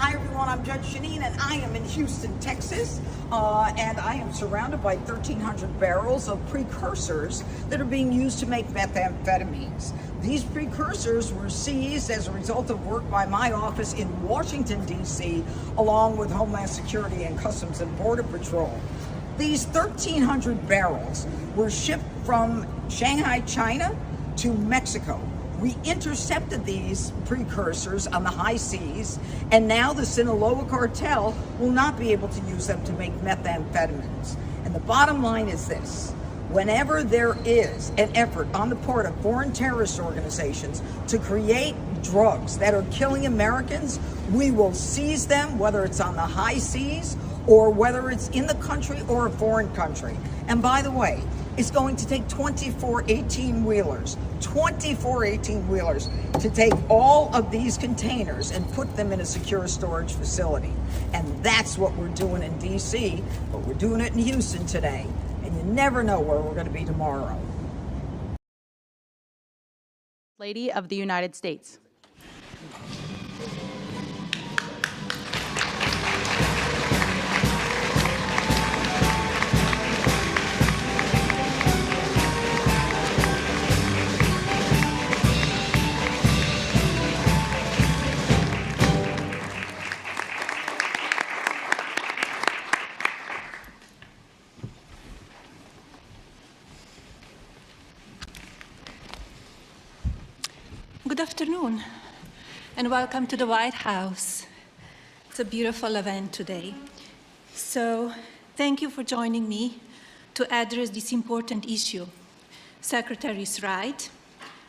Hi everyone, I'm Judge Jeanine and I am in Houston, Texas, and I am surrounded by 1,300 barrels of precursors that are being used to make methamphetamines. These precursors were seized as a result of work by my office in Washington, D.C., along with Homeland Security and Customs and Border Patrol. These 1,300 barrels were shipped from Shanghai, China to Mexico. We intercepted these precursors on the high seas, and now the Sinaloa cartel will not be able to use them to make methamphetamines. And the bottom line is this: whenever there is an effort on the part of foreign terrorist organizations to create drugs that are killing Americans, we will seize them, whether it's on the high seas or whether it's in the country or a foreign country. And by the way, it's going to take 24 18-wheelers to take all of these containers and put them in a secure storage facility. And that's what we're doing in D.C., but we're doing it in Houston today. And you never know where we're going to be tomorrow. Lady of the United States. Good afternoon, and welcome to the White House. It's a beautiful event today. So thank you for joining me to address this important issue. Secretaries Wright,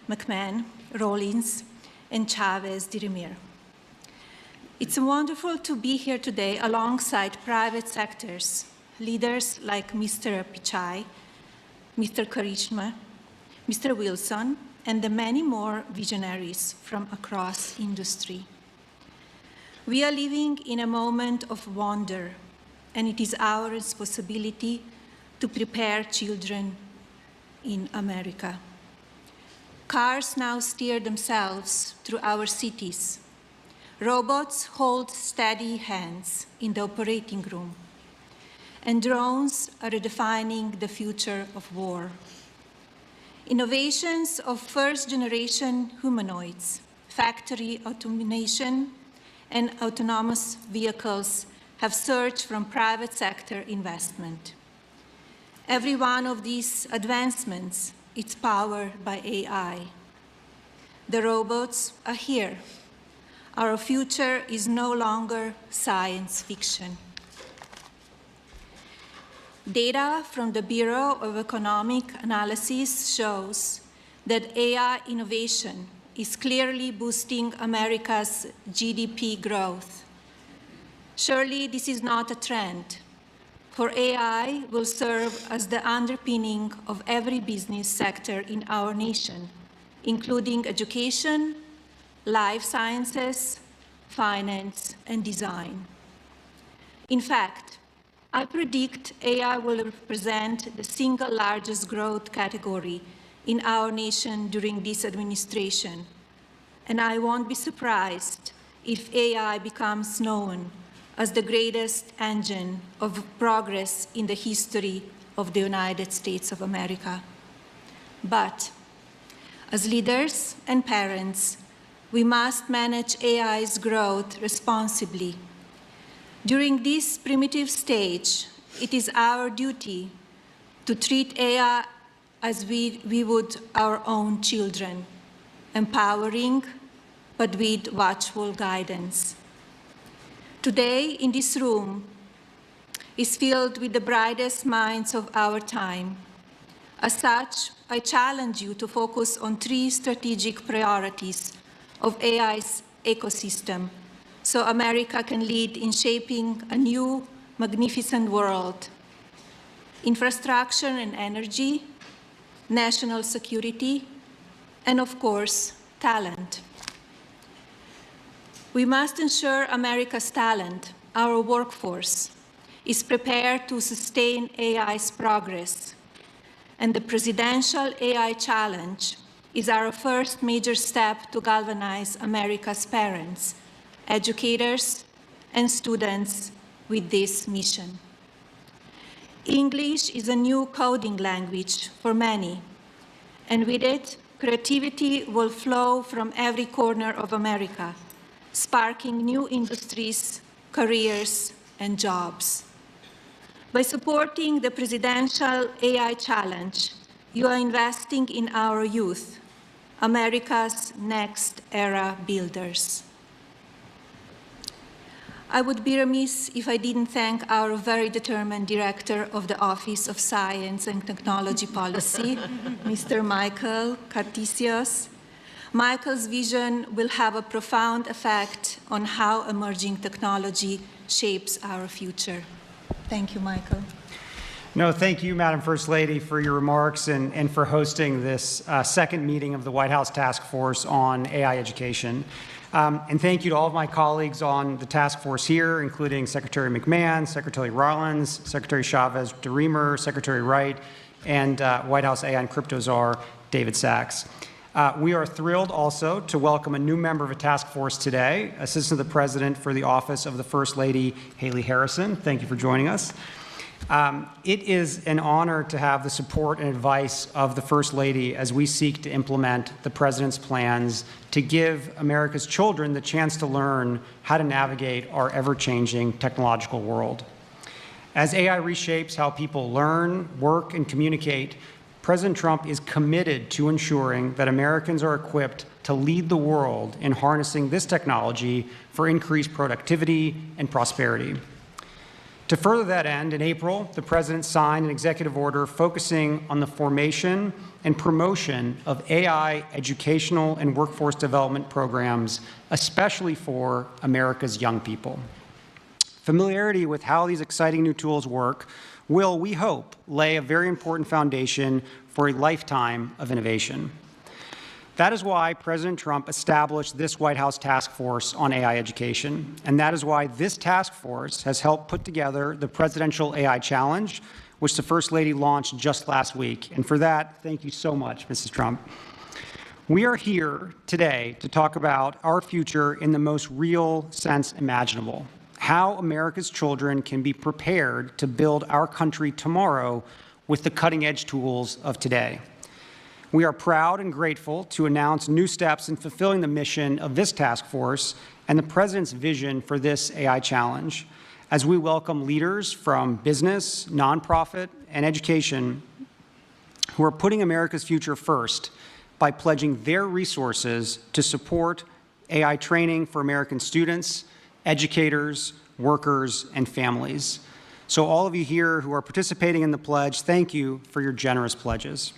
McMahon, Rawlings, and Chavez-DeRemir. It's wonderful to be here today alongside private sectors, leaders like Mr. Pichai, Mr. Karishma, Mr. Wilson, and the many more visionaries from across industry. We are living in a moment of wonder, and it is our responsibility to prepare children in America. Cars now steer themselves through our cities. Robots hold steady hands in the operating room. And drones are redefining the future of war. Innovations of first-generation humanoids, factory automation, and autonomous vehicles have surged from private sector investment. Every one of these advancements is powered by AI. The robots are here. Our future is no longer science fiction. Data from the Bureau of Economic Analysis shows that AI innovation is clearly boosting America's GDP growth. Surely this is not a trend, for AI will serve as the underpinning of every business sector in our nation, including education, life sciences, finance, and design. In fact, I predict AI will represent the single largest growth category in our nation during this administration, and I won't be surprised if AI becomes known as the greatest engine of progress in the history of the United States of America. But as leaders and parents, we must manage AI's growth responsibly. During this primitive stage, it is our duty to treat AI as we would our own children, empowering but with watchful guidance. Today, in this room, is filled with the brightest minds of our time. As such, I challenge you to focus on 3 strategic priorities of AI's ecosystem, so America can lead in shaping a new, magnificent world. Infrastructure and energy, national security, and of course, talent. We must ensure America's talent, our workforce, is prepared to sustain AI's progress. And the Presidential AI Challenge is our first major step to galvanize America's parents, educators, and students with this mission. English is a new coding language for many, and with it, creativity will flow from every corner of America, sparking new industries, careers, and jobs. By supporting the Presidential AI Challenge, you are investing in our youth, America's next era builders. I would be remiss if I didn't thank our very determined Director of the Office of Science and Technology Policy, Mr. Michael Cartesios. Michael's vision will have a profound effect on how emerging technology shapes our future. Thank you, Michael. No, thank you, Madam First Lady, for your remarks and for hosting this second meeting of the White House Task Force on AI Education. And thank you to all of my colleagues on the task force here, including Secretary McMahon, Secretary Rollins, Secretary Chavez-DeRemer, Secretary Wright, and White House AI and Crypto Czar David Sachs. We are thrilled also to welcome a new member of a task force today, Assistant to the President for the Office of the First Lady, Haley Harrison. Thank you for joining us. It is an honor to have the support and advice of the First Lady as we seek to implement the President's plans to give America's children the chance to learn how to navigate our ever-changing technological world. As AI reshapes how people learn, work, and communicate, President Trump is committed to ensuring that Americans are equipped to lead the world in harnessing this technology for increased productivity and prosperity. To further that end, in April, the President signed an executive order focusing on the formation and promotion of AI educational and workforce development programs, especially for America's young people. Familiarity with how these exciting new tools work will, we hope, lay a very important foundation for a lifetime of innovation. That is why President Trump established this White House task force on AI education, and that is why this task force has helped put together the Presidential AI Challenge, which the First Lady launched just last week. And for that, thank you so much, Mrs. Trump. We are here today to talk about our future in the most real sense imaginable, how America's children can be prepared to build our country tomorrow with the cutting-edge tools of today. We are proud and grateful to announce new steps in fulfilling the mission of this task force and the President's vision for this AI challenge, as we welcome leaders from business, nonprofit, and education who are putting America's future first by pledging their resources to support AI training for American students, educators, workers, and families. So all of you here who are participating in the pledge, thank you for your generous pledges.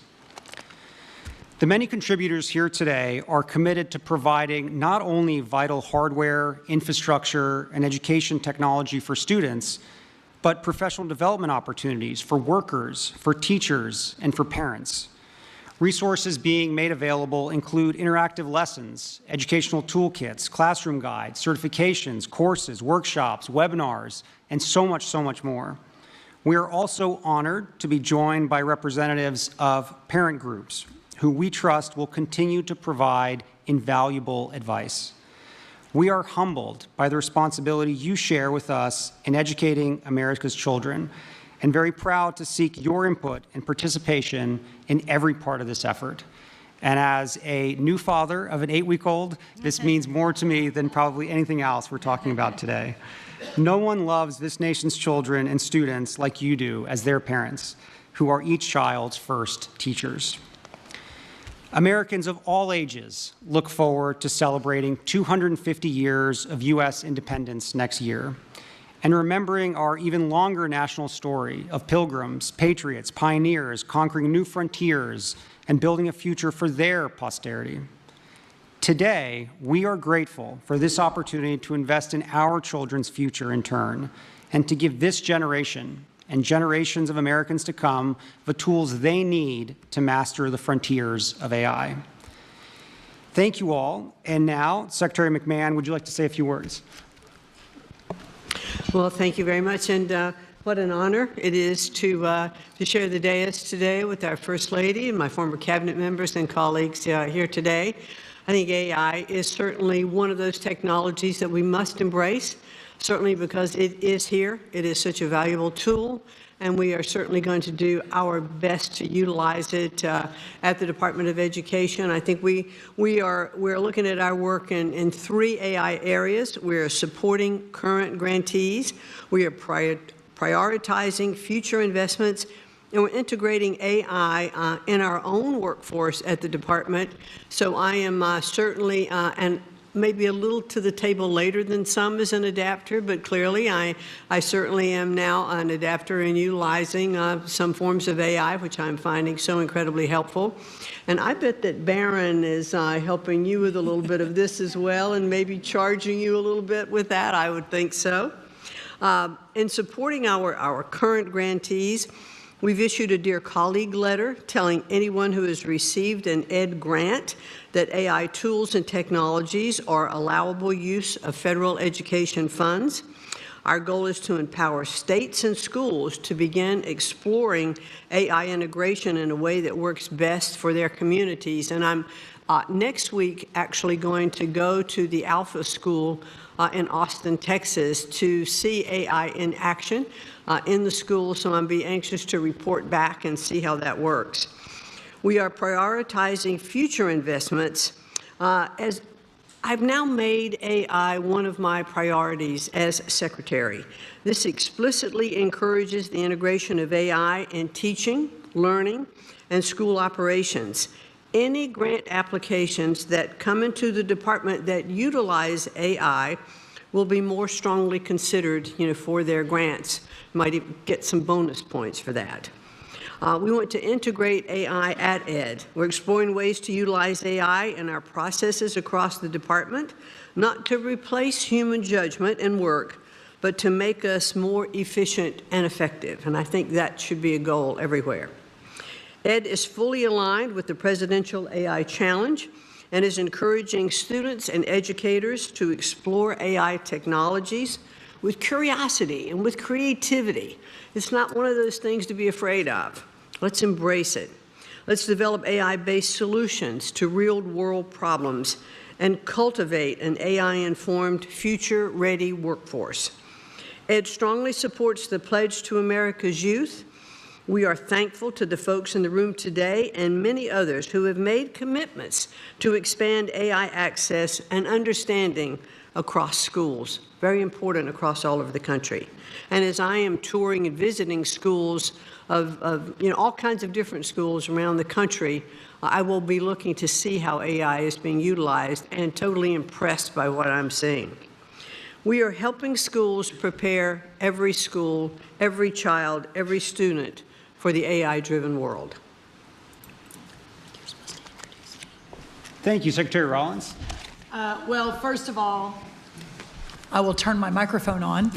The many contributors here today are committed to providing not only vital hardware, infrastructure, and education technology for students, but professional development opportunities for workers, for teachers, and for parents. Resources being made available include interactive lessons, educational toolkits, classroom guides, certifications, courses, workshops, webinars, and so much more. We are also honored to be joined by representatives of parent groups, who we trust will continue to provide invaluable advice. We are humbled by the responsibility you share with us in educating America's children, and very proud to seek your input and participation in every part of this effort. And as a new father of an 8-week-old, this means more to me than probably anything else we're talking about today. No one loves this nation's children and students like you do as their parents, who are each child's first teachers. Americans of all ages look forward to celebrating 250 years of U.S. independence next year, and remembering our even longer national story of pilgrims, patriots, pioneers, conquering new frontiers, and building a future for their posterity. Today, we are grateful for this opportunity to invest in our children's future in turn, and to give this generation and generations of Americans to come the tools they need to master the frontiers of AI. Thank you all. And now, Secretary McMahon, would you like to say a few words? Well, thank you very much, and what an honor it is to share the dais today with our First Lady and my former cabinet members and colleagues here today. I think AI is certainly one of those technologies that we must embrace. certainly because it is here. It is such a valuable tool, and we are certainly going to do our best to utilize it at the Department of Education. I think we're looking at our work in 3 AI areas. We're supporting current grantees. We are prioritizing future investments, and we're integrating AI in our own workforce at the department. So I am certainly, and maybe a little to the table later than some as an adapter, but clearly I certainly am now an adapter in utilizing some forms of AI, which I'm finding so incredibly helpful. And I bet that Barron is helping you with a little bit of this as well, and maybe charging you a little bit with that. I would think so. In supporting our current grantees, we've issued a Dear Colleague letter telling anyone who has received an ED grant that AI tools and technologies are allowable use of federal education funds. Our goal is to empower states and schools to begin exploring AI integration in a way that works best for their communities. And I'm next week actually going to go to the Alpha School in Austin, Texas, to see AI in action in the school, so I'll be anxious to report back and see how that works. We are prioritizing future investments as I've now made AI one of my priorities as secretary. This explicitly encourages the integration of AI in teaching, learning, and school operations. Any grant applications that come into the department that utilize AI will be more strongly considered, for their grants. Might even get some bonus points for that. We want to integrate AI at ED. We're exploring ways to utilize AI in our processes across the department, not to replace human judgment and work, but to make us more efficient and effective. And I think that should be a goal everywhere. ED is fully aligned with the Presidential AI Challenge and is encouraging students and educators to explore AI technologies with curiosity and with creativity. It's not one of those things to be afraid of. Let's embrace it. Let's develop AI-based solutions to real-world problems and cultivate an AI-informed, future-ready workforce. ED strongly supports the Pledge to America's Youth. We are thankful to the folks in the room today and many others who have made commitments to expand AI access and understanding across schools, very important across all over the country. And as I am touring and visiting schools of all kinds of different schools around the country, I will be looking to see how AI is being utilized and totally impressed by what I'm seeing. We are helping schools prepare every school, every child, every student for the AI-driven world. Thank you, Secretary Rollins. Well, first of all, I will turn my microphone on.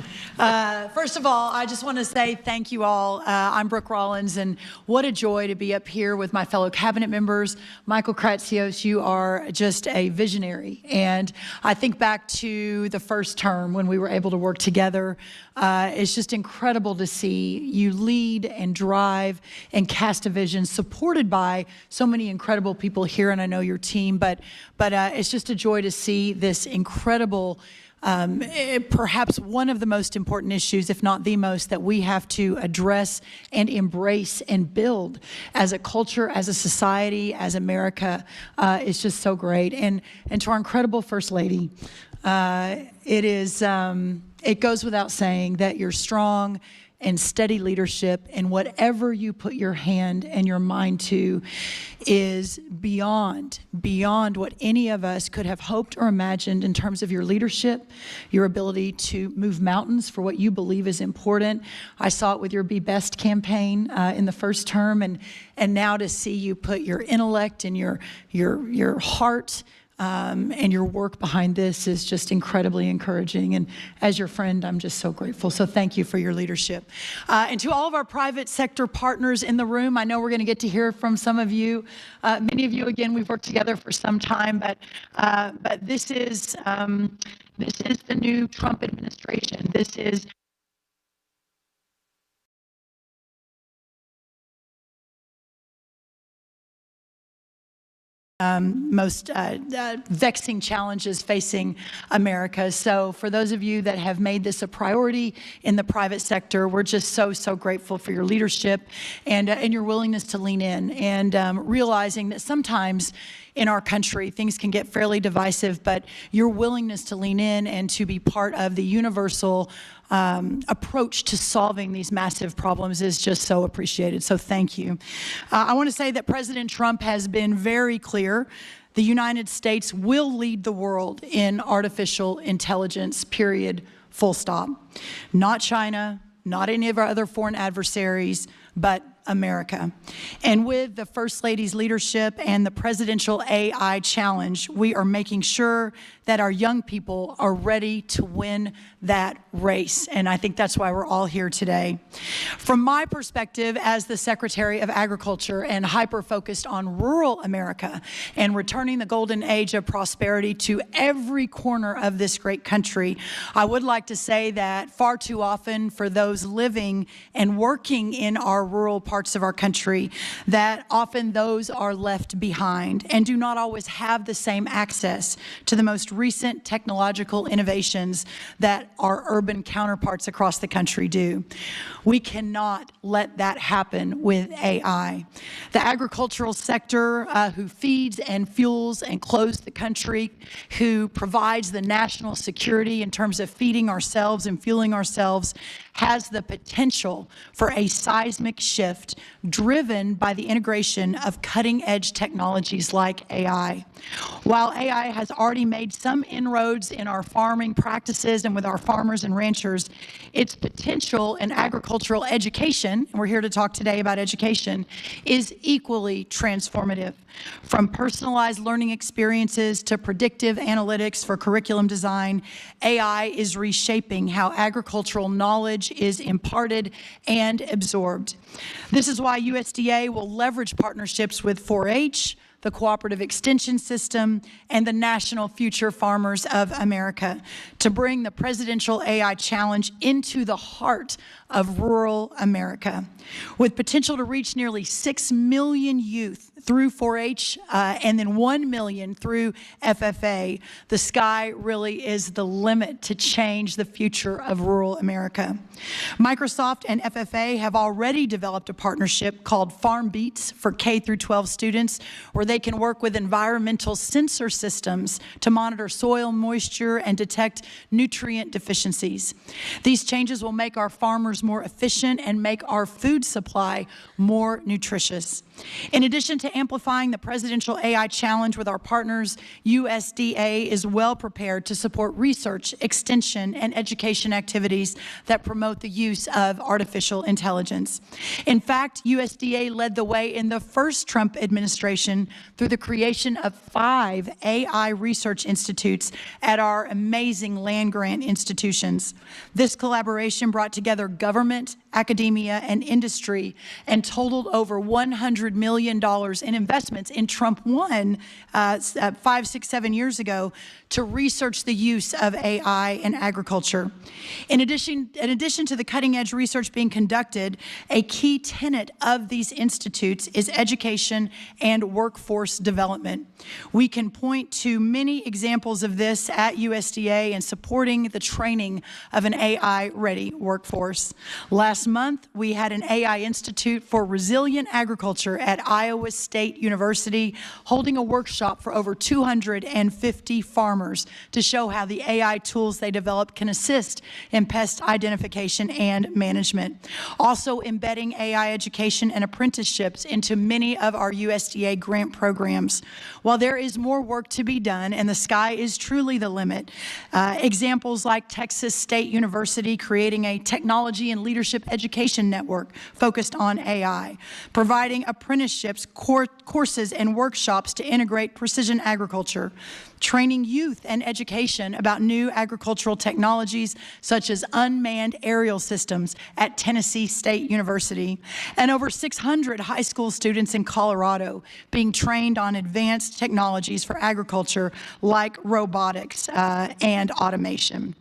First of all, I just want to say thank you all. I'm Brooke Rollins, and what a joy to be up here with my fellow cabinet members. Michael Kratsios, you are just a visionary. And I think back to the first term when we were able to work together. It's just incredible to see you lead and drive and cast a vision supported by so many incredible people here, and I know your team. But it's just a joy to see this incredible perhaps one of the most important issues, if not the most, that we have to address and embrace and build as a culture, as a society, as America. Is just so great. And to our incredible First Lady, it goes without saying that you're strong and steady leadership, and whatever you put your hand and your mind to is beyond what any of us could have hoped or imagined in terms of your leadership, your ability to move mountains for what you believe is important. I saw it with your Be Best campaign in the first term, and now to see you put your intellect and your heart and your work behind this is just incredibly encouraging. And as your friend, I'm just so grateful. So thank you for your leadership. And to all of our private sector partners in the room, I know we're going to get to hear from some of you. Many of you, again, we've worked together for some time, but this is the new Trump administration. This is most vexing challenges facing America. So for those of you that have made this a priority in the private sector, we're just so grateful for your leadership and your willingness to lean in and realizing that sometimes in our country, things can get fairly divisive, but your willingness to lean in and to be part of the universal approach to solving these massive problems is just so appreciated. So thank you. I want to say that President Trump has been very clear. The United States will lead the world in artificial intelligence, period, full stop. Not China, not any of our other foreign adversaries, but America. And with the First Lady's leadership and the Presidential AI Challenge, we are making sure that our young people are ready to win that race. And I think that's why we're all here today. From my perspective as the Secretary of Agriculture and hyper-focused on rural America and returning the golden age of prosperity to every corner of this great country, I would like to say that far too often for those living and working in our rural parts of our country, that often those are left behind and do not always have the same access to the most recent technological innovations that our urban counterparts across the country do. We cannot let that happen with AI. The agricultural sector, who feeds and fuels and clothes the country, who provides the national security in terms of feeding ourselves and fueling ourselves, has the potential for a seismic shift driven by the integration of cutting-edge technologies like AI. While AI has already made some inroads in our farming practices and with our farmers and ranchers, its potential in agricultural education, and we're here to talk today about education, is equally transformative. From personalized learning experiences to predictive analytics for curriculum design, AI is reshaping how agricultural knowledge is imparted and absorbed. This is why USDA will leverage partnerships with 4-H, the Cooperative Extension System, and the National Future Farmers of America to bring the Presidential AI Challenge into the heart of rural America. With potential to reach nearly 6 million youth through 4-H and then 1 million through FFA, the sky really is the limit to change the future of rural America. Microsoft and FFA have already developed a partnership called Farm Beats for K through 12 students, where they can work with environmental sensor systems to monitor soil moisture and detect nutrient deficiencies. These changes will make our farmers more efficient and make our food supply more nutritious. In addition to amplifying the Presidential AI Challenge with our partners, USDA is well prepared to support research, extension, and education activities that promote the use of artificial intelligence. In fact, USDA led the way in the first Trump administration through the creation of 5 AI research institutes at our amazing land-grant institutions. This collaboration brought together government, academia, and industry and totaled over $100 million in investments in Trump 1 5, 6, 7 years ago to research the use of AI in agriculture. In addition to the cutting-edge research being conducted, a key tenet of these institutes is education and workforce development. We can point to many examples of this at USDA in supporting the training of an AI-ready workforce. Last month, we had an AI Institute for Resilient Agriculture at Iowa State University holding a workshop for over 250 farmers to show how the AI tools they developed can assist in pest identification and management. Also embedding AI education and apprenticeships into many of our USDA grant programs. While there is more work to be done and the sky is truly the limit, examples like Texas State University creating a technology and leadership education network focused on AI, providing apprenticeships, courses, and workshops to integrate precision agriculture, training youth and education about new agricultural technologies such as unmanned aerial systems at Tennessee State University, and over 600 high school students in Colorado being trained on advanced technologies for agriculture like robotics and automation.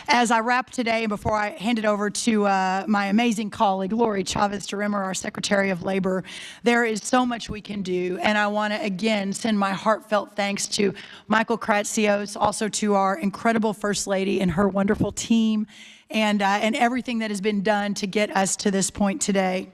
As I wrap today, before I hand it over to my amazing colleague, Lori Chavez-DeRimmer, our Secretary of Labor, there is so much we can do. And I want to, again, send my heartfelt thanks to Michael Kratsios, also to our incredible First Lady and her wonderful team, and everything that has been done to get us to this point today.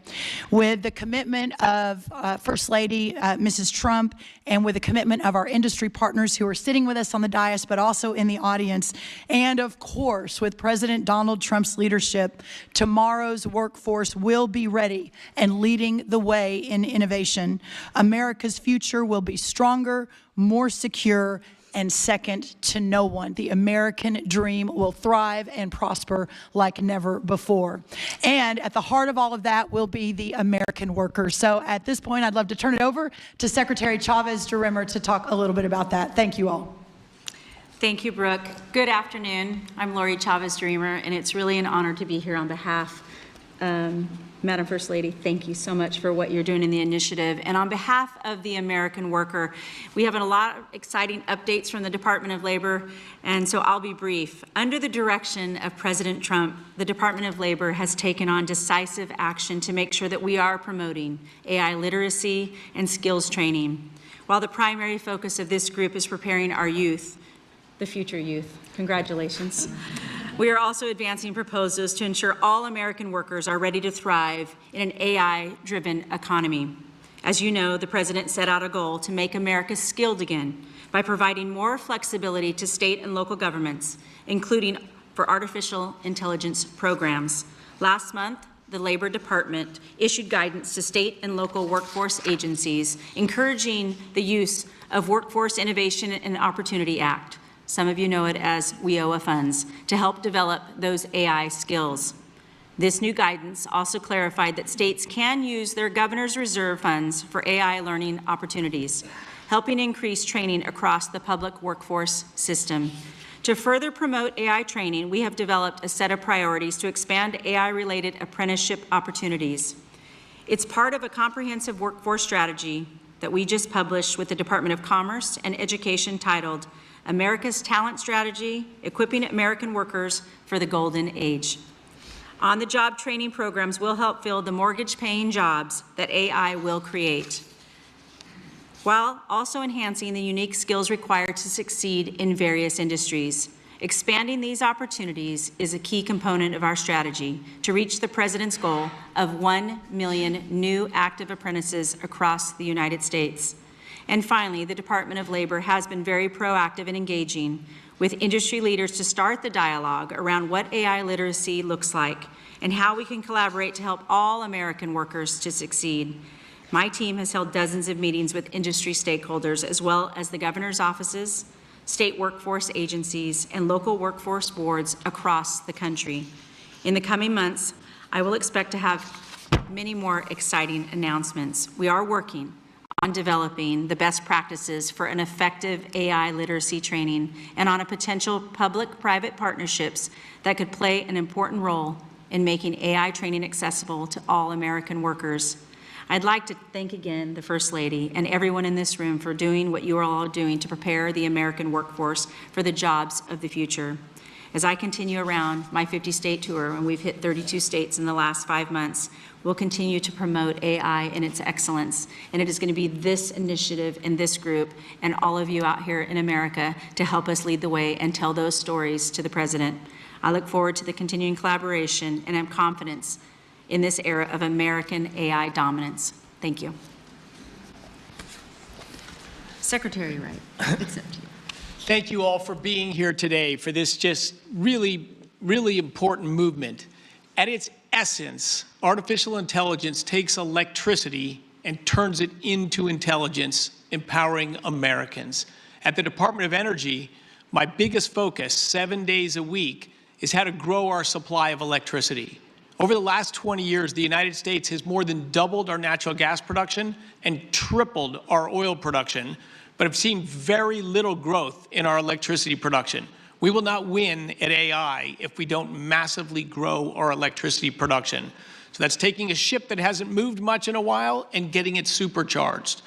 With the commitment of First Lady Mrs. Trump, and with the commitment of our industry partners who are sitting with us on the dais, but also in the audience, and of course, with President Donald Trump's leadership, tomorrow's workforce will be ready and leading the way in innovation. America's future will be stronger, more secure, and second to no one. The American dream will thrive and prosper like never before. And at the heart of all of that will be the American worker. So at this point, I'd love to turn it over to Secretary Chavez-DeRimmer to talk a little bit about that. Thank you all. Thank you, Brooke. Good afternoon. I'm Lori Chavez-DeRimmer, and it's really an honor to be here on behalf Madam First Lady, thank you so much for what you're doing in the initiative. And on behalf of the American worker, we have a lot of exciting updates from the Department of Labor, and so I'll be brief. Under the direction of President Trump, the Department of Labor has taken on decisive action to make sure that we are promoting AI literacy and skills training, while the primary focus of this group is preparing our youth, the future youth. Congratulations. We are also advancing proposals to ensure all American workers are ready to thrive in an AI-driven economy. As you know, the President set out a goal to make America skilled again by providing more flexibility to state and local governments, including for artificial intelligence programs. Last month, the Labor Department issued guidance to state and local workforce agencies, encouraging the use of Workforce Innovation and Opportunity Act. Some of you know it as WIOA funds, to help develop those AI skills. This new guidance also clarified that states can use their governor's reserve funds for AI learning opportunities, helping increase training across the public workforce system. To further promote AI training, we have developed a set of priorities to expand AI-related apprenticeship opportunities. It's part of a comprehensive workforce strategy that we just published with the Department of Commerce and Education titled America's Talent Strategy, Equipping American Workers for the Golden Age. On-the-job training programs will help fill the mortgage-paying jobs that AI will create, while also enhancing the unique skills required to succeed in various industries. Expanding these opportunities is a key component of our strategy to reach the President's goal of 1 million new active apprentices across the United States. And finally, the Department of Labor has been very proactive in engaging with industry leaders to start the dialogue around what AI literacy looks like and how we can collaborate to help all American workers to succeed. My team has held dozens of meetings with industry stakeholders, as well as the governor's offices, state workforce agencies, and local workforce boards across the country. In the coming months, I will expect to have many more exciting announcements. We are working on developing the best practices for an effective AI literacy training and on a potential public-private partnerships that could play an important role in making AI training accessible to all American workers. I'd like to thank again the First Lady and everyone in this room for doing what you are all doing to prepare the American workforce for the jobs of the future. As I continue around my 50-state tour, and we've hit 32 states in the last 5 months, we'll continue to promote AI and its excellence. And it is going to be this initiative and this group and all of you out here in America to help us lead the way and tell those stories to the President. I look forward to the continuing collaboration, and I'm confident in this era of American AI dominance. Thank you. Secretary Wright, it's up to you. Thank you all for being here today for this just really important movement. At its essence, artificial intelligence takes electricity and turns it into intelligence, empowering Americans. At the Department of Energy, my biggest focus, 7 days a week, is how to grow our supply of electricity. Over the last 20 years, the United States has more than doubled our natural gas production and tripled our oil production, but have seen very little growth in our electricity production. We will not win at AI if we don't massively grow our electricity production. So that's taking a ship that hasn't moved much in a while and getting it supercharged.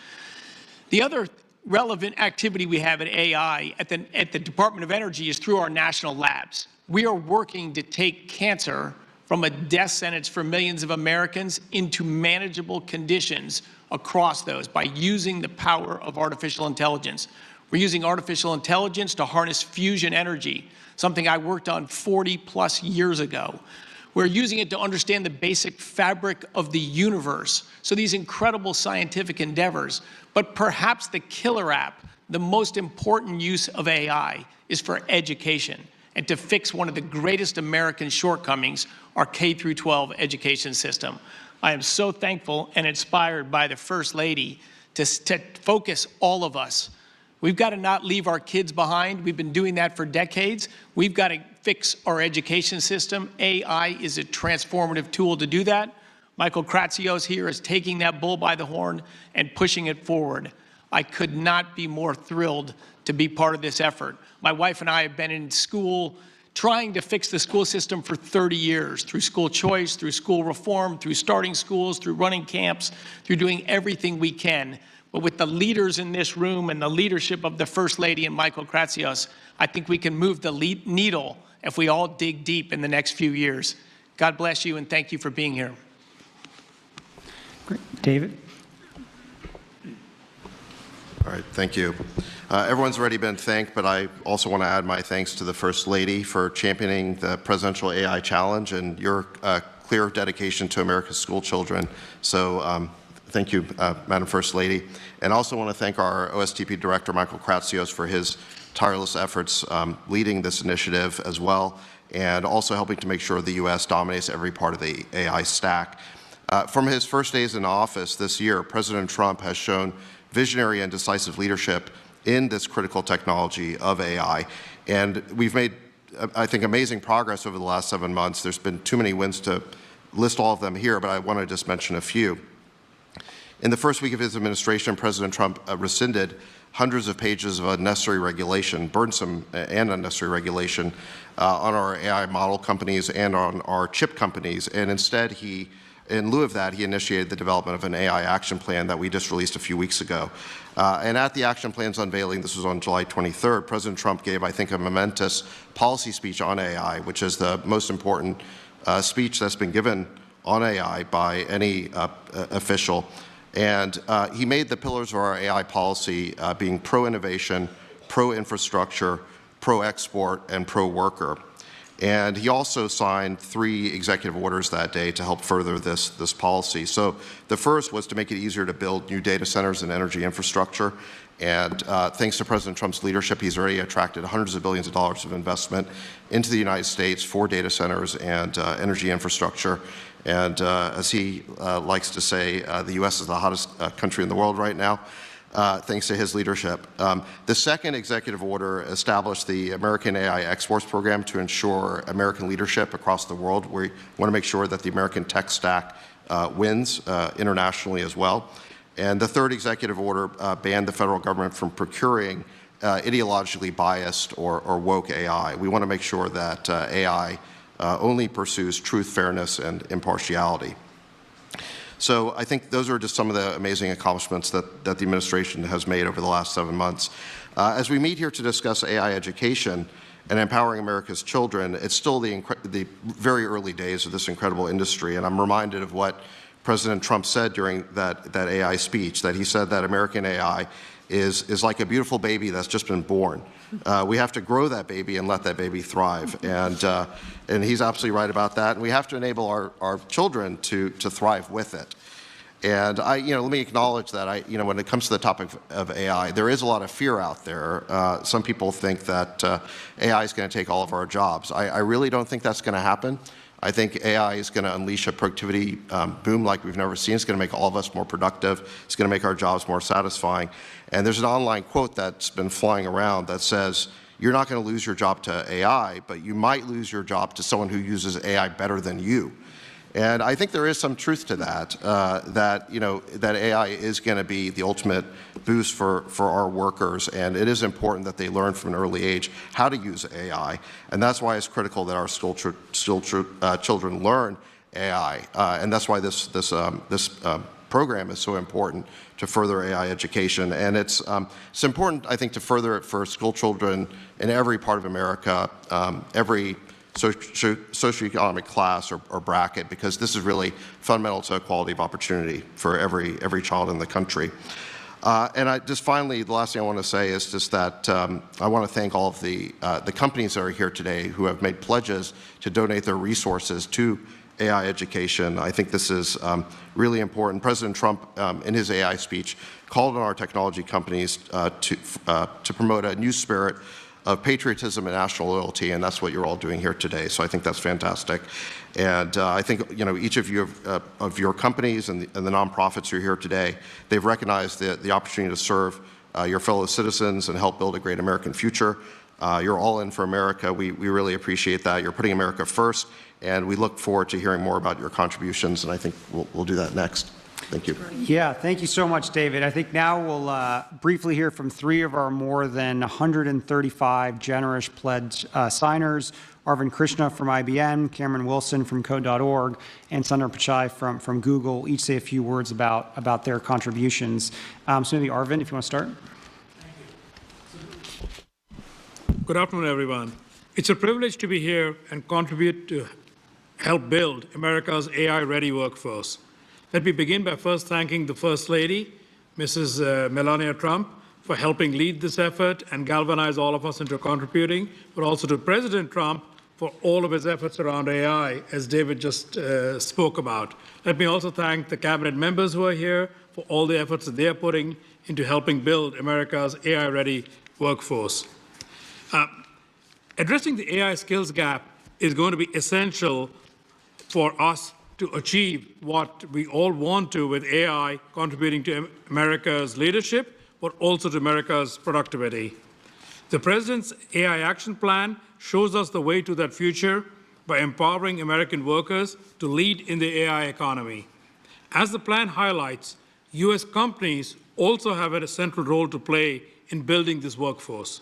The other relevant activity we have at AI at the Department of Energy is through our national labs. we are working to take cancer from a death sentence for millions of Americans into manageable conditions across those by using the power of artificial intelligence. We're using artificial intelligence to harness fusion energy, something I worked on 40+ years ago. We're using it to understand the basic fabric of the universe. So these incredible scientific endeavors. But perhaps the killer app, the most important use of AI, is for education and to fix one of the greatest American shortcomings, our K-12 education system. I am so thankful and inspired by the First Lady to focus all of us. We've got to not leave our kids behind. We've been doing that for decades. We've got to fix our education system. AI is a transformative tool to do that. Michael Kratsios here is taking that bull by the horn and pushing it forward. I could not be more thrilled to be part of this effort. My wife and I have been in school trying to fix the school system for 30 years, through school choice, through school reform, through starting schools, through running camps, through doing everything we can. But with the leaders in this room and the leadership of the First Lady and Michael Kratsios, I think we can move the needle if we all dig deep in the next few years. God bless you, and thank you for being here. Great. David? All right, thank you. Everyone's already been thanked, but I also want to add my thanks to the First Lady for championing the Presidential AI Challenge and your clear dedication to America's school children. So thank you, Madam First Lady. And I also want to thank our OSTP Director, Michael Kratsios, for his tireless efforts leading this initiative as well, and also helping to make sure the U.S. dominates every part of the AI stack. From his first days in office this year, President Trump has shown visionary and decisive leadership in this critical technology of AI. And we've made, I think, amazing progress over the last 7 months. There's been too many wins to list all of them here, but I want to just mention a few. In the first week of his administration, President Trump rescinded hundreds of pages of unnecessary regulation, burdensome and unnecessary regulation on our AI model companies and on our chip companies. And instead, in lieu of that, he initiated the development of an AI action plan that we just released a few weeks ago. And at the action plan's unveiling, this was on July 23rd, President Trump gave, I think, a momentous policy speech on AI, which is the most important speech that's been given on AI by any official. And he made the pillars of our AI policy being pro-innovation, pro-infrastructure, pro-export, and pro-worker. And he also signed 3 executive orders that day to help further this policy. So the first was to make it easier to build new data centers and energy infrastructure. And thanks to President Trump's leadership, he's already attracted hundreds of billions of dollars of investment into the United States for data centers and energy infrastructure. And as he likes to say, the U.S. is the hottest country in the world right now, thanks to his leadership. The second executive order established the American AI Exports Program to ensure American leadership across the world. We want to make sure that the American tech stack wins internationally as well. And the third executive order banned the federal government from procuring ideologically biased or woke AI. We want to make sure that AI only pursues truth, fairness, and impartiality. So I think those are just some of the amazing accomplishments that the administration has made over the last 7 months. As we meet here to discuss AI education and empowering America's children, it's still the very early days of this incredible industry. And I'm reminded of what President Trump said during that AI speech, that he said that American AI is like a beautiful baby that's just been born. We have to grow that baby and let that baby thrive. And he's absolutely right about that. And we have to enable our children to thrive with it. And let me acknowledge that when it comes to the topic of AI, there is a lot of fear out there. Some people think that AI is going to take all of our jobs. I really don't think that's going to happen. I think AI is going to unleash a productivity boom like we've never seen. It's going to make all of us more productive. It's going to make our jobs more satisfying. And there's an online quote that's been flying around that says, you're not going to lose your job to AI, but you might lose your job to someone who uses AI better than you. And I think there is some truth to that, that AI is going to be the ultimate boost for our workers, and it is important that they learn from an early age how to use AI, and that's why it's critical that our school children learn AI, and that's why this program is so important to further AI education. And it's important, I think, to further it for school children in every part of America, every socioeconomic class or bracket, because this is really fundamental to equality of opportunity for every child in the country. And finally, the last thing I want to say is just that I want to thank all of the companies that are here today who have made pledges to donate their resources to AI education. I think this is really important. President Trump, in his AI speech, called on our technology companies to promote a new spirit of patriotism and national loyalty, and that's what you're all doing here today. So I think that's fantastic. And I think each of you of your companies and the nonprofits who are here today, they've recognized the opportunity to serve your fellow citizens and help build a great American future. You're all in for America. We really appreciate that. You're putting America first, and we look forward to hearing more about your contributions, and I think we'll do that next. Thank you. Yeah, thank you so much, David. I think now we'll briefly hear from three of our more than 135 generous pledge signers: Arvind Krishna from IBM, Cameron Wilson from Code.org, and Sundar Pichai from Google. Each say a few words about their contributions. So maybe Arvind, if you want to start. Good afternoon, everyone. It's a privilege to be here and contribute to help build America's AI-ready workforce. Let me begin by first thanking the First Lady, Mrs. Melania Trump, for helping lead this effort and galvanize all of us into contributing, but also to President Trump for all of his efforts around AI, as David just spoke about. Let me also thank the cabinet members who are here for all the efforts that they are putting into helping build America's AI-ready workforce. Addressing the AI skills gap is going to be essential for us to achieve what we all want to with AI contributing to America's leadership, but also to America's productivity. The President's AI Action Plan shows us the way to that future by empowering American workers to lead in the AI economy. As the plan highlights, U.S. companies also have a central role to play in building this workforce.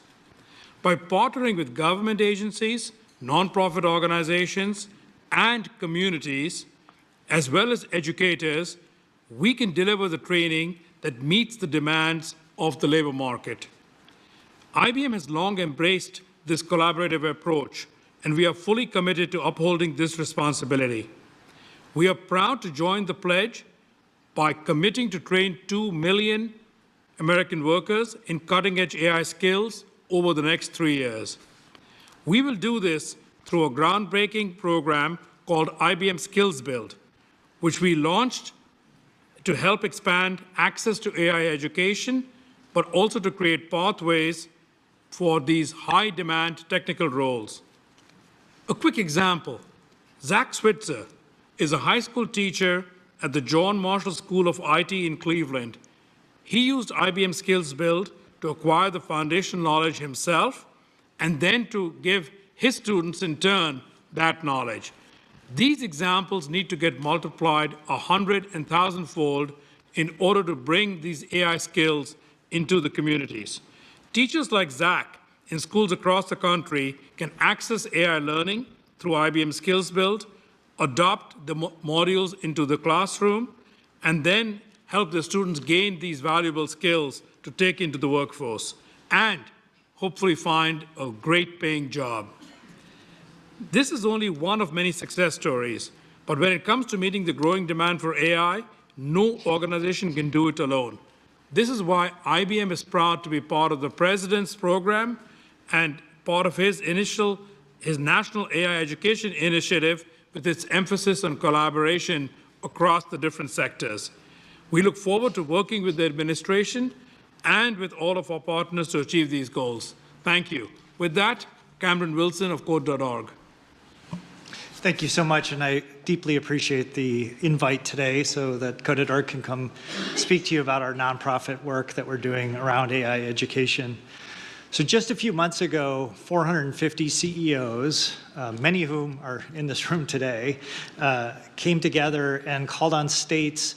By partnering with government agencies, nonprofit organizations, and communities, as well as educators, we can deliver the training that meets the demands of the labor market. IBM has long embraced this collaborative approach, and we are fully committed to upholding this responsibility. We are proud to join the pledge by committing to train 2 million American workers in cutting-edge AI skills over the next 3 years. We will do this through a groundbreaking program called IBM Skills Build, which we launched to help expand access to AI education, but also to create pathways for these high-demand technical roles. A quick example, Zach Switzer is a high school teacher at the John Marshall School of IT in Cleveland. He used IBM Skills Build to acquire the foundational knowledge himself, and then to give his students in turn that knowledge. These examples need to get multiplied 100 and 1,000-fold in order to bring these AI skills into the communities. Teachers like Zach in schools across the country can access AI learning through IBM Skills Build, adopt the modules into the classroom, and then help the students gain these valuable skills to take into the workforce, and hopefully find a great paying job. This is only one of many success stories, but when it comes to meeting the growing demand for AI, no organization can do it alone. This is why IBM is proud to be part of the President's program and part of his National AI Education Initiative, with its emphasis on collaboration across the different sectors. We look forward to working with the administration and with all of our partners to achieve these goals. Thank you. With that, Cameron Wilson of Code.org. Thank you so much, and I deeply appreciate the invite today so that Code.org can come speak to you about our nonprofit work that we're doing around AI education. So just a few months ago, 450 CEOs, many of whom are in this room today, came together and called on states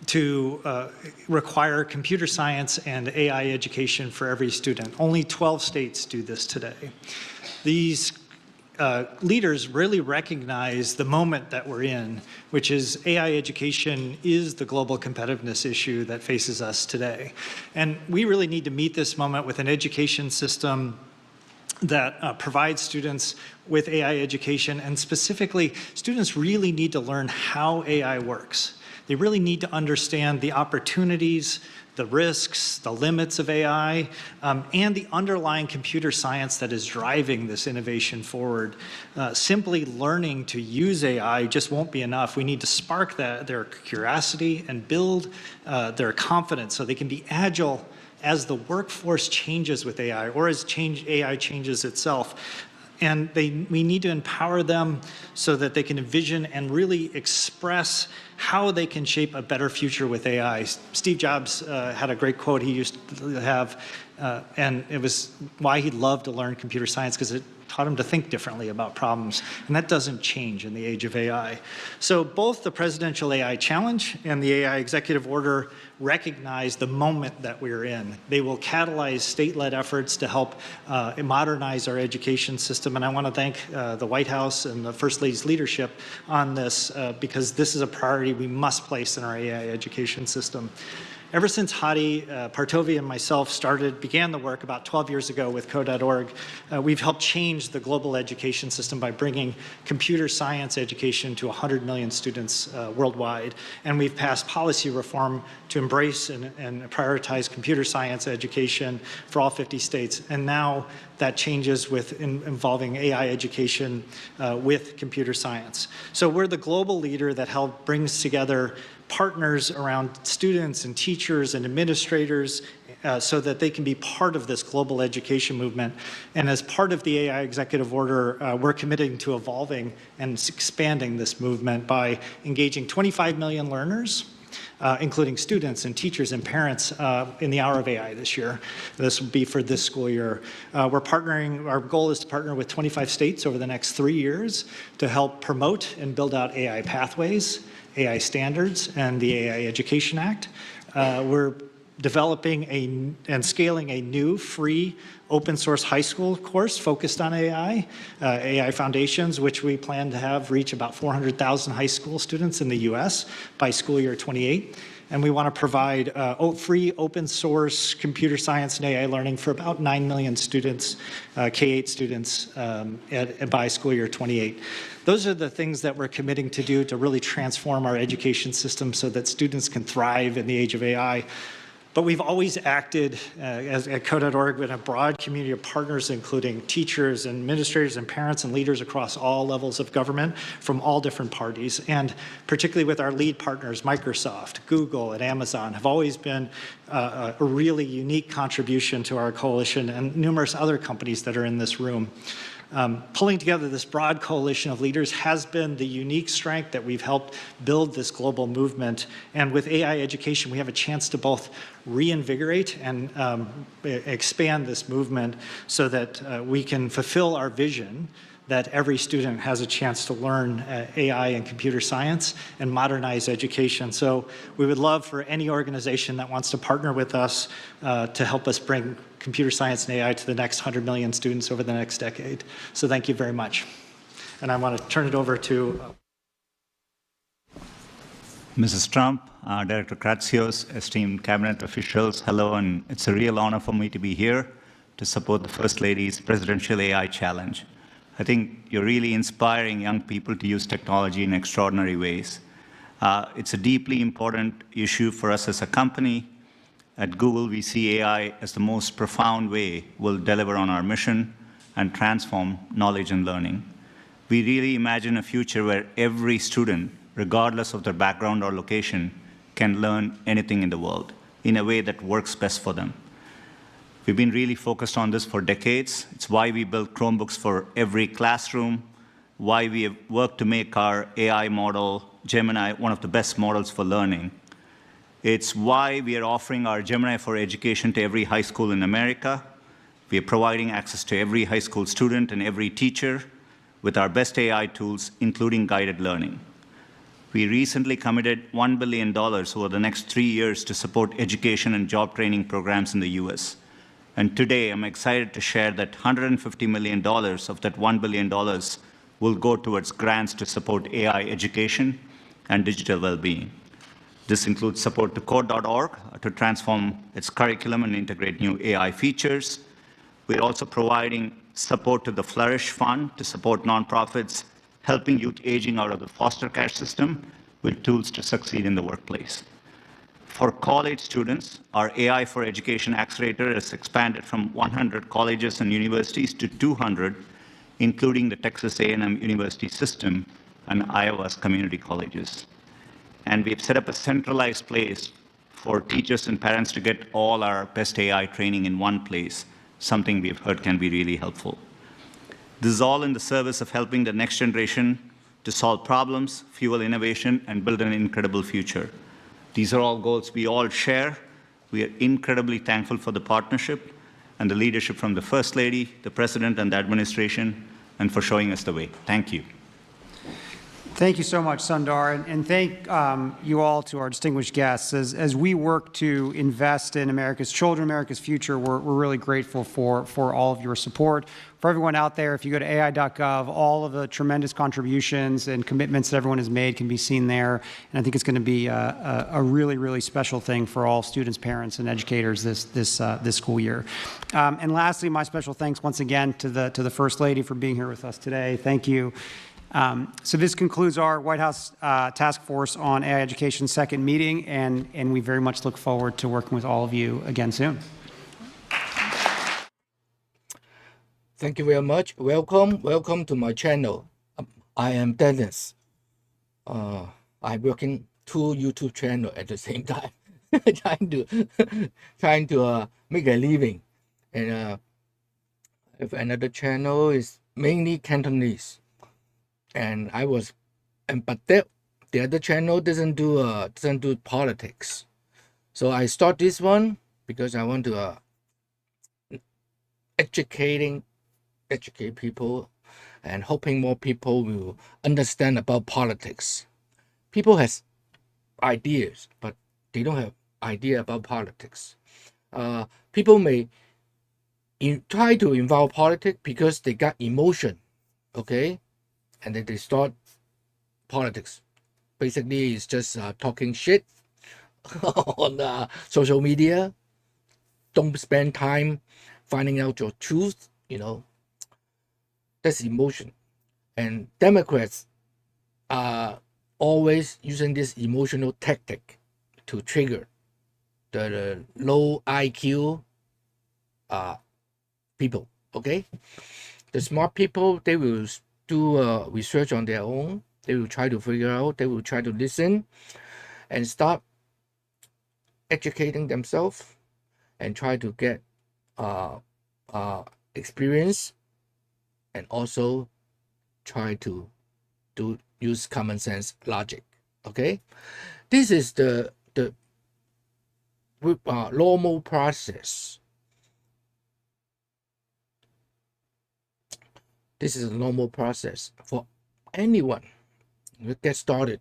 to require computer science and AI education for every student. Only 12 states do this today. These leaders really recognize the moment that we're in, which is AI education is the global competitiveness issue that faces us today. And we really need to meet this moment with an education system that provides students with AI education, and specifically, students really need to learn how AI works. They really need to understand the opportunities, the risks, the limits of AI, and the underlying computer science that is driving this innovation forward. Simply learning to use AI just won't be enough. We need to spark their curiosity and build their confidence so they can be agile as the workforce changes with AI, or as AI changes itself. And we need to empower them so that they can envision and really express how they can shape a better future with AI. Steve Jobs had a great quote he used to have, and it was why he loved to learn computer science, because it taught him to think differently about problems, and that doesn't change in the age of AI. So both the Presidential AI Challenge and the AI Executive Order recognize the moment that we're in. They will catalyze state-led efforts to help modernize our education system, and I want to thank the White House and the First Lady's leadership on this, because this is a priority we must place in our AI education system. Ever since Hadi Partovi and myself began the work about 12 years ago with Code.org, we've helped change the global education system by bringing computer science education to 100 million students worldwide. And we've passed policy reform to embrace and prioritize computer science education for all 50 states. And now that changes with involving AI education with computer science. So we're the global leader that brings together partners around students and teachers and administrators so that they can be part of this global education movement. And as part of the AI Executive Order, we're committing to evolving and expanding this movement by engaging 25 million learners, including students and teachers and parents in the Hour of AI this year. This will be for this school year. We're partnering, our goal is to partner with 25 states over the next 3 years to help promote and build out AI pathways, AI standards, and the AI Education Act. We're developing and scaling a new free open source high school course focused on AI, AI Foundations, which we plan to have reach about 400,000 high school students in the US by school year 28. And we want to provide free open source computer science and AI learning for about 9 million students, K-8 students by school year 28. Those are the things that we're committing to do to really transform our education system so that students can thrive in the age of AI. But we've always acted at Code.org with a broad community of partners, including teachers, and administrators, and parents, and leaders across all levels of government from all different parties. And particularly with our lead partners, Microsoft, Google, and Amazon, have always been a really unique contribution to our coalition, and numerous other companies that are in this room. Pulling together this broad coalition of leaders has been the unique strength that we've helped build this global movement. And with AI education, we have a chance to both reinvigorate and expand this movement so that we can fulfill our vision that every student has a chance to learn AI and computer science and modernize education. So we would love for any organization that wants to partner with us to help us bring computer science and AI to the next 100 million students over the next decade. So thank you very much. And I want to turn it over to Mrs. Trump, Director Kratsios, esteemed cabinet officials, hello, and it's a real honor for me to be here to support the First Lady's Presidential AI Challenge. I think you're really inspiring young people to use technology in extraordinary ways. It's a deeply important issue for us as a company. At Google, we see AI as the most profound way we'll deliver on our mission and transform knowledge and learning. We really imagine a future where every student, regardless of their background or location, can learn anything in the world in a way that works best for them. We've been really focused on this for decades. It's why we built Chromebooks for every classroom, why we have worked to make our AI model, Gemini, one of the best models for learning. It's why we are offering our Gemini for Education to every high school in America. We are providing access to every high school student and every teacher with our best AI tools, including guided learning. We recently committed $1 billion over the next 3 years to support education and job training programs in the US. And today, I'm excited to share that $150 million of that $1 billion will go towards grants to support AI education and digital well-being. This includes support to Code.org to transform its curriculum and integrate new AI features. We're also providing support to the Flourish Fund to support nonprofits, helping youth aging out of the foster care system with tools to succeed in the workplace. For college students, our AI for Education Accelerator has expanded from 100 colleges and universities to 200, including the Texas A&M University System and Iowa's community colleges. And we've set up a centralized place for teachers and parents to get all our best AI training in one place, something we've heard can be really helpful. This is all in the service of helping the next generation to solve problems, fuel innovation, and build an incredible future. These are all goals we all share. We are incredibly thankful for the partnership and the leadership from the First Lady, the President, and the administration, and for showing us the way. Thank you. Thank you so much, Sundar, and thank you all to our distinguished guests. As we work to invest in America's children, America's future, we're really grateful for all of your support. For everyone out there, if you go to AI.gov, all of the tremendous contributions and commitments that everyone has made can be seen there, and I think it's going to be a really, really special thing for all students, parents, and educators this school year. And lastly, my special thanks once again to the First Lady for being here with us today. Thank you. So this concludes our White House Task Force on AI Education second meeting, and we very much look forward to working with all of you again soon. Thank you very much. Welcome to my channel. I am Dennis. I'm working 2 YouTube channels at the same time, trying to make a living. And if another channel is mainly Cantonese. And but the other channel doesn't do politics, so I start this one because I want to educate people, and hoping more people will understand about politics. People has ideas, but they don't have idea about politics. People may try to involve politics because they got emotion, okay? And then they start politics. Basically, it's just talking shit on social media. Don't spend time finding out your truth, That's emotion. And Democrats are always using this emotional tactic to trigger the low IQ people, okay? The smart people, they will do research on their own. They will try to figure out, they will try to listen and start educating themselves and try to get experience, and also try to use common sense logic, okay? This is the normal process. This is a normal process for anyone who gets started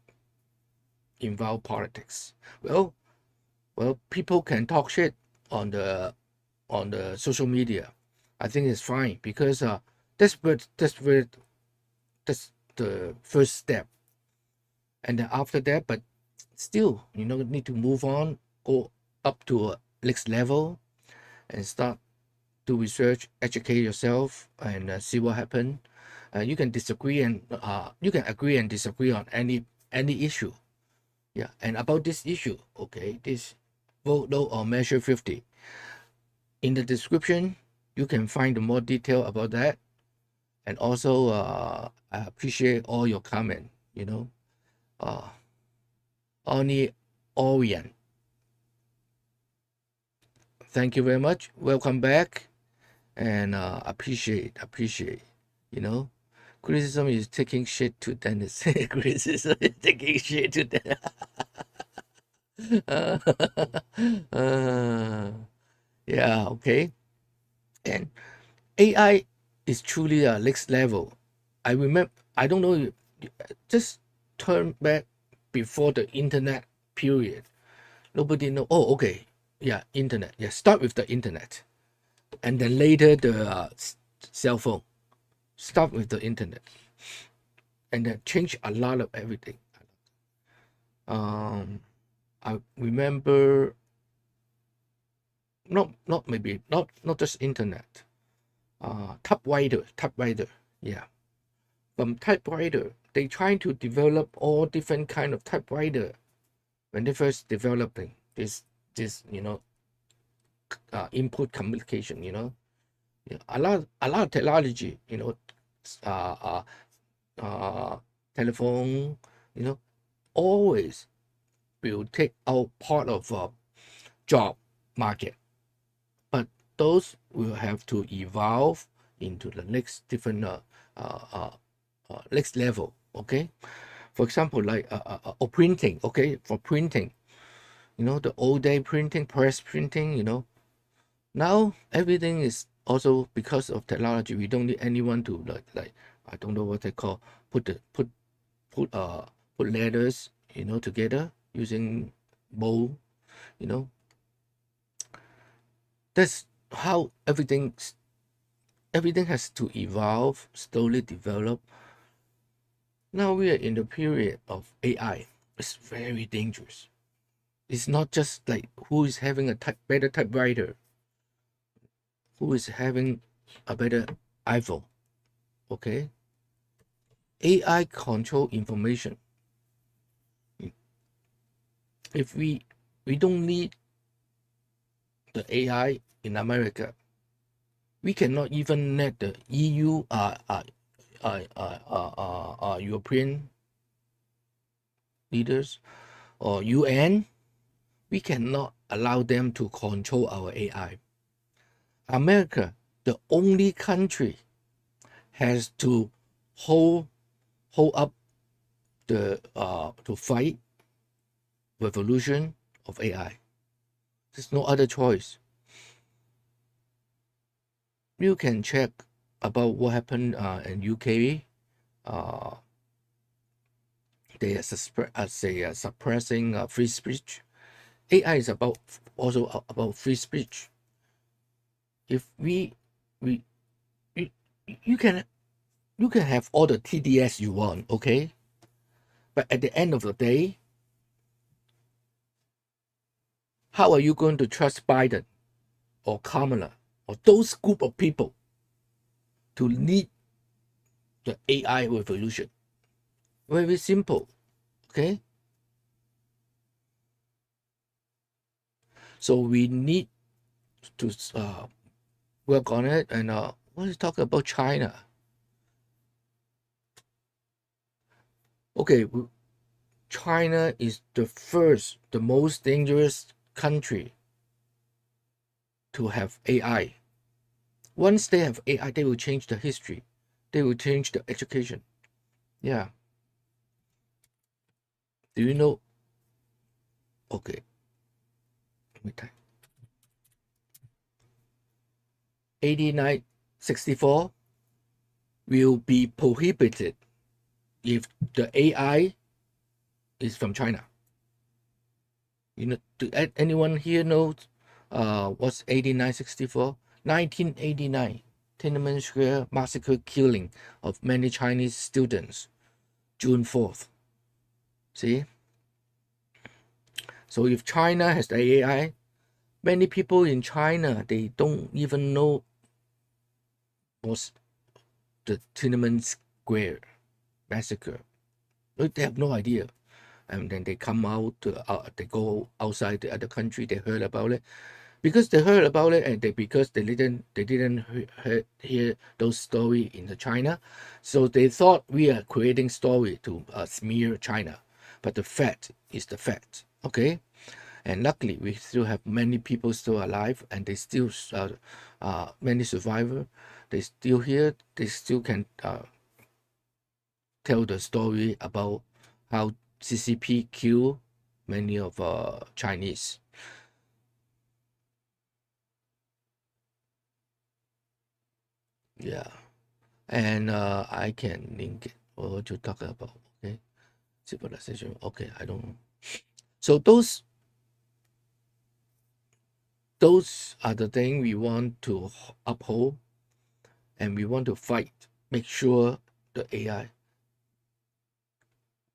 involve politics. Well, people can talk shit on the social media. I think it's fine because that's the first step. And then after that, but still, need to move on, go up to a next level, and start do research, educate yourself, and see what happened. You can disagree and you can agree and disagree on any issue. Yeah, and about this issue, okay, this vote no on Measure 50. In the description, you can find more detail about that. And also, I appreciate all your comment. Oni Orion. Thank you very much. Welcome back. And appreciate, criticism is taking shit to Dennis. Criticism is taking shit to Dennis. Yeah, okay. And AI is truly a next level. I remember, I don't know, just turn back before the internet period. Nobody know. Oh, okay. Yeah, internet. Yeah, start with the internet. And then later the cell phone. Start with the internet. And then change a lot of everything. I remember not just internet. typewriter, yeah. From typewriter, they trying to develop all different kind of typewriter when they first developing this input communication, a lot of technology, telephone, always will take out part of job market, but those will have to evolve into the next different next level. Okay, for example, like printing. Okay, for printing, the old day printing, press printing, now everything is also because of technology. We don't need anyone to like I don't know what they call put letters together using mold. That's how everything has to evolve, slowly develop. Now we are in the period of AI. It's very dangerous. It's not just like who is having a better typewriter, who is having a better iPhone. Okay, AI control information. If we don't need the AI in America, we cannot even let the EU European leaders or UN, we cannot allow them to control our AI. America, the only country, has to hold up the to fight revolution of AI. There's no other choice. You can check about what happened in UK. They are suppressing free speech. AI is also about free speech. If you can have all the TDS you want, okay, but at the end of the day, how are you going to trust Biden or Kamala or those group of people to lead the AI revolution? Very simple, okay? So we need to work on it. And let's talk about China. Okay, China is the most dangerous country to have AI. Once they have AI, they will change the history. They will change the education. Yeah. Do you know? Okay. Let me type. 8964 will be prohibited if the AI is from China. Anyone here knows what's 8964? 1989, Tiananmen Square massacre killing of many Chinese students, June 4th. See? So if China has the AI, many people in China, they don't even know what's the Tiananmen Square massacre. They have no idea. And then they come out, they go outside the other country, they heard about it. Because they heard about it, and because they didn't hear those stories in China, so they thought we are creating story to smear China. But the fact is the fact, okay? And luckily, we still have many people still alive, and they still many survivors. They still here. They still can tell the story about how CCP killed many of Chinese. Yeah, and I can link it. What you talk about? Okay, civilization. Okay, I don't. So those are the things we want to uphold, and we want to fight. Make sure the AI.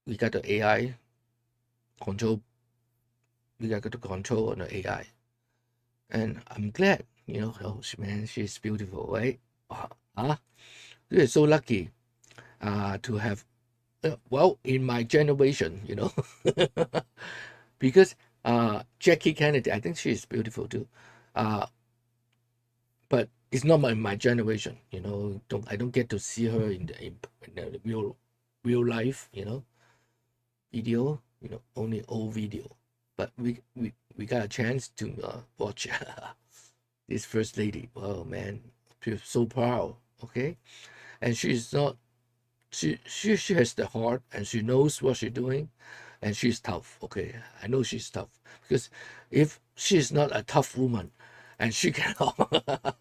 We got the AI control. We got the control on the AI, and I'm glad. Oh man, she's beautiful, right? We are so lucky to have, well, in my generation, you know, because Jackie Kennedy, I think she is beautiful too, but it's not my generation, you know. I don't get to see her in the real life, you know, video, you know, only old video. But we got a chance to watch this first lady. Oh man, she's so proud. Okay, and she's not. She has the heart, and she knows what she's doing, and she's tough. Okay, I know she's tough, because if she's not a tough woman, and she cannot,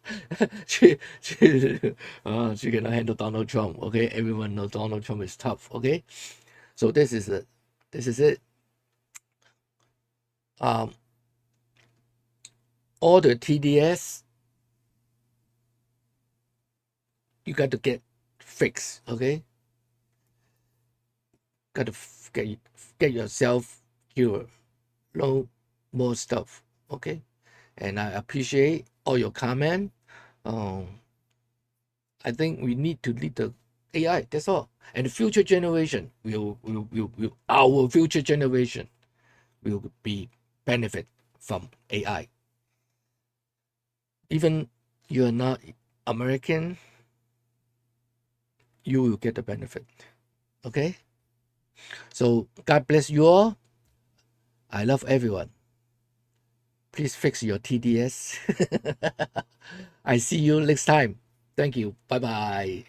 she cannot handle Donald Trump. Okay, everyone knows Donald Trump is tough. Okay, so this is it. This is it. All the TDS, you got to get fixed. Okay, got to get yourself cured. No more stuff. Okay, and I appreciate all your comment. I think we need to lead the AI. That's all. And the future generation our future generation will be benefit from AI. Even you are not American, you will get the benefit. Okay? So God bless you all. I love everyone. Please fix your TDS. I see you next time. Thank you. Bye-bye.